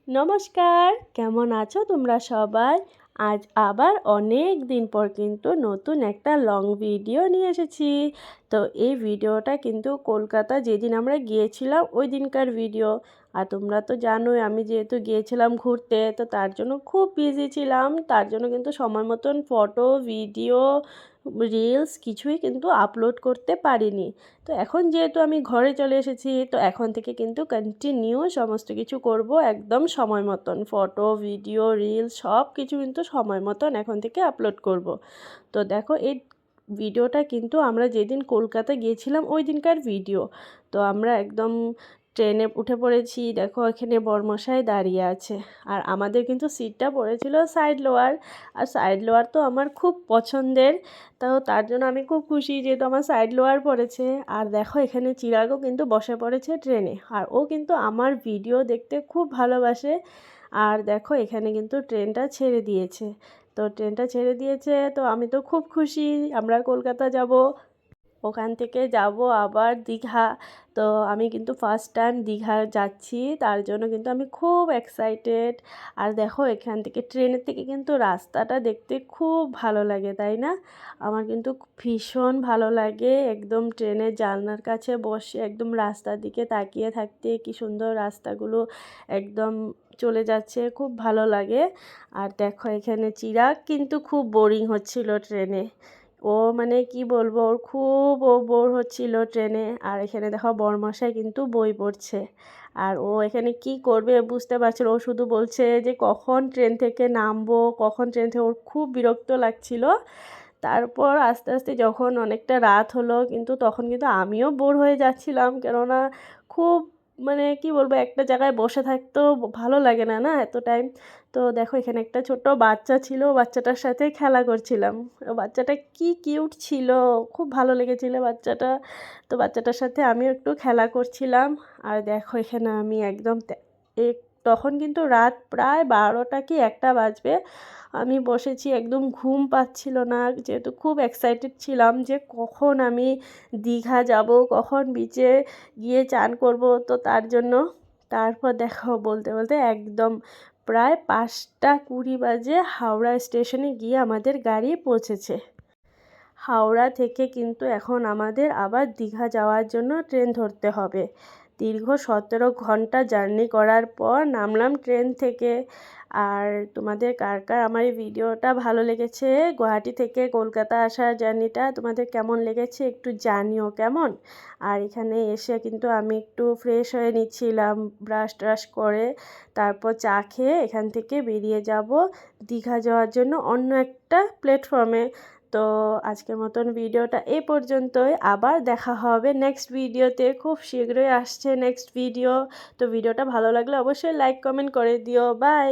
নমস্কার, কেমন আছো তোমরা সবাই? আজ আবার অনেক দিন পর কিন্তু নতুন একটা লং ভিডিও নিয়ে এসেছি। তো এই ভিডিওটা কিন্তু কলকাতা যেদিন আমরা গিয়েছিলাম ওই দিনকার ভিডিও। আর তোমরা তো জানোই আমি যেহেতু গিয়েছিলাম ঘুরতে, তো তার জন্য খুব বিজি ছিলাম। তার জন্য কিন্তু সময় মতন ফটো, ভিডিও, রিলস কিছুই কিন্তু আপলোড করতে পারিনি। তো এখন যেহেতু আমি ঘরে চলে এসেছি, তো এখন থেকে কিন্তু কন্টিনিউ সমস্ত কিছু করব একদম সময় মতন। ফটো, ভিডিও, রিলস সব কিছু কিন্তু সময় মতন এখন থেকে আপলোড করব। তো দেখো এই ভিডিওটা কিন্তু আমরা যেদিন কলকাতা গিয়েছিলাম ওই দিনকার ভিডিও। তো আমরা একদম ট্রেনে উঠে পড়েছি, দেখো এখানে বরমশাই দাঁড়িয়ে আছে। আর আমাদের কিন্তু সিটটা পড়েছিল সাইড লোয়ার। আর সাইড লোয়ার তো আমার খুব পছন্দের, তো তার জন্য আমি খুব খুশি যেহেতু আমার সাইড লোয়ার পড়েছে। আর দেখো এখানে চিরাগও কিন্তু বসে পড়েছে ট্রেনে, আর ও কিন্তু আমার ভিডিও দেখতে খুব ভালোবাসে। আর দেখো এখানে কিন্তু ট্রেনটা ছেড়ে দিয়েছে। তো ট্রেনটা ছেড়ে দিয়েছে, তো আমি তো খুব খুশি। আমরা কলকাতা যাব, ওখান থেকে যাব আবার দীঘা। তো আমি কিন্তু ফার্স্ট টাইম দীঘা যাচ্ছি, তার জন্য কিন্তু আমি খুব এক্সাইটেড। আর দেখো এখান থেকে ট্রেনের থেকে কিন্তু রাস্তাটা দেখতে খুব ভালো লাগে, তাই না? আমার কিন্তু ভীষণ ভালো লাগে একদম ট্রেনের জানলার কাছে বসে একদম রাস্তার দিকে তাকিয়ে থাকতে। কি সুন্দর রাস্তাগুলো একদম চলে যাচ্ছে, খুব ভালো লাগে। আর দেখো এখানে চিরাগ কিন্তু খুব বোরিং হচ্ছিল ট্রেনে। ও মানে কি বলবো, ওর খুব বোর হচ্ছিল ট্রেনে। আর এখানে দেখো বরমশাই কিন্তু বই পড়ছে। আর ও এখানে কি করবে বুঝতে পারছে না। ও শুধু বলছে যে কখন ট্রেন থেকে নামবো, কখন ট্রেন থেকে, ওর খুব বিরক্ত লাগছিল। তারপর আস্তে আস্তে যখন অনেকটা রাত হলো, কিন্তু তখন কিন্তু আমিও বোর হয়ে যাচ্ছিলাম, কেননা খুব মানে কি বলবো, একটা জায়গায় বসে থাকতেও ভালো লাগে না না এত টাইম। তো দেখো এখানে একটা ছোট্ট বাচ্চা ছিল, বাচ্চাটার সাথে খেলা করছিলাম। বাচ্চাটা কি কিউট ছিল, খুব ভালো লেগেছিল বাচ্চাটা। তো বাচ্চাটার সাথে আমিও একটু খেলা করছিলাম। আর দেখো এখানে আমি একদম তখন কিন্তু রাত প্রায় 12টা কি 1টা বাজবে। আমি বসেছি, একদম ঘুম পাচ্ছিল না, যেহেতু খুব এক্সাইটেড ছিলাম যে কখন আমি দীঘা যাব, কখন বিচে গিয়ে চান করব। তো তার জন্য তারপর দেখো বলতে বলতে একদম প্রায় 5টা 20 বাজে হাওড়া স্টেশনে গিয়ে আমাদের গাড়ি পৌঁছেছে। হাওড়া থেকে কিন্তু এখন আমাদের আবার দীঘা যাওয়ার জন্য ট্রেন ধরতে হবে। দীর্ঘ 17 ঘন্টা জার্নি করার পর নামলাম ট্রেন থেকে। আর তোমাদের কার কার আমার এই ভিডিওটা ভালো লেগেছে, গুয়াহাটি থেকে কলকাতা আসার জার্নিটা তোমাদের কেমন লেগেছে একটু জানিও কেমন। আর এখানে এসে কিন্তু আমি একটু ফ্রেশ হয়ে নিচ্ছিলাম, ব্রাশ ট্রাশ করে। তারপর চা খেয়ে এখান থেকে বেরিয়ে যাব দীঘা যাওয়ার জন্য অন্য একটা প্ল্যাটফর্মে। তো আজকের মতন ভিডিওটা এই পর্যন্তই। আবার দেখা হবে নেক্সট ভিডিওতে, খুব শীঘ্রই আসছে নেক্সট ভিডিও। তো ভিডিওটা ভালো লাগলে অবশ্যই লাইক কমেন্ট করে দিও। বাই।